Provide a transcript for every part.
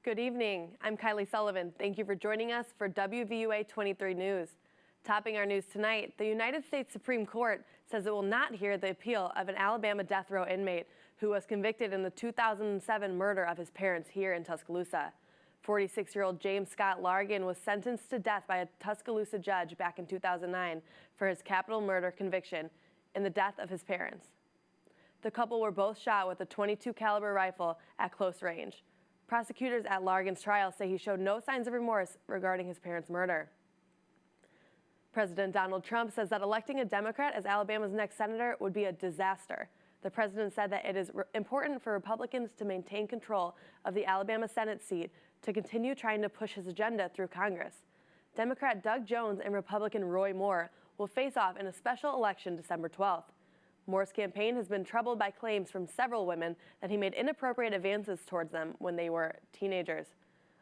Good evening. I'm Kylie Sullivan. Thank you for joining us for WVUA 23 News. Topping our news tonight, the United States Supreme Court says it will not hear the appeal of an Alabama death row inmate who was convicted in the 2007 murder of his parents here in Tuscaloosa. 46-year-old James Scott Largan was sentenced to death by a Tuscaloosa judge back in 2009 for his capital murder conviction in the death of his parents. The couple were both shot with a .22 caliber rifle at close range. Prosecutors at Largan's trial say he showed no signs of remorse regarding his parents' murder. President Donald Trump says that electing a Democrat as Alabama's next senator would be a disaster. The president said that it is important for Republicans to maintain control of the Alabama Senate seat to continue trying to push his agenda through Congress. Democrat Doug Jones and Republican Roy Moore will face off in a special election December 12th. Moore's campaign has been troubled by claims from several women that he made inappropriate advances towards them when they were teenagers.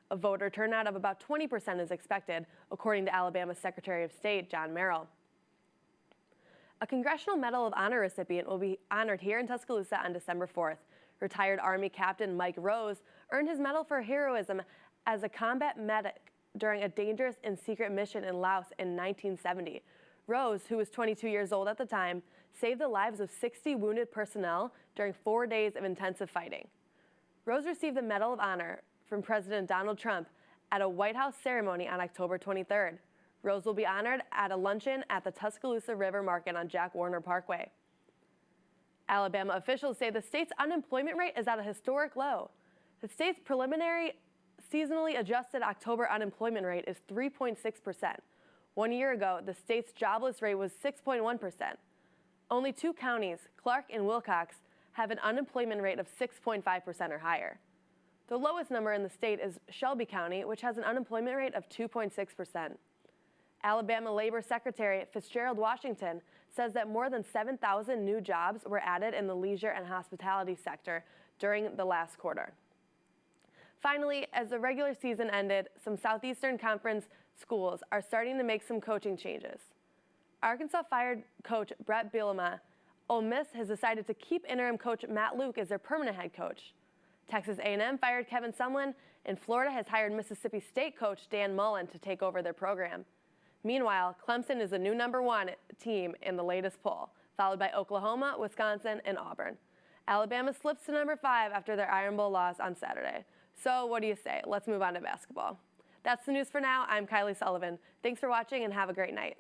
A voter turnout of about 20% is expected, according to Alabama Secretary of State John Merrill. A Congressional Medal of Honor recipient will be honored here in Tuscaloosa on December 4th. Retired Army Captain Mike Rose earned his medal for heroism as a combat medic during a dangerous and secret mission in Laos in 1970. Rose, who was 22 years old at the time, saved the lives of 60 wounded personnel during 4 days of intensive fighting. Rose received the Medal of Honor from President Donald Trump at a White House ceremony on October 23rd. Rose will be honored at a luncheon at the Tuscaloosa River Market on Jack Warner Parkway. Alabama officials say the state's unemployment rate is at a historic low. The state's preliminary seasonally adjusted October unemployment rate is 3.6%. 1 year ago, the state's jobless rate was 6.1%. Only two counties, Clark and Wilcox, have an unemployment rate of 6.5% or higher. The lowest number in the state is Shelby County, which has an unemployment rate of 2.6%. Alabama Labor Secretary Fitzgerald Washington says that more than 7,000 new jobs were added in the leisure and hospitality sector during the last quarter. Finally, as the regular season ended, some Southeastern Conference schools are starting to make some coaching changes. Arkansas fired coach Brett Bielema. Ole Miss has decided to keep interim coach Matt Luke as their permanent head coach. Texas A&M fired Kevin Sumlin, and Florida has hired Mississippi State coach Dan Mullen to take over their program. Meanwhile, Clemson is the new #1 team in the latest poll, followed by Oklahoma, Wisconsin, and Auburn. Alabama slips to #5 after their Iron Bowl loss on Saturday. So what do you say? Let's move on to basketball. That's the news for now. I'm Kylie Sullivan. Thanks for watching and have a great night.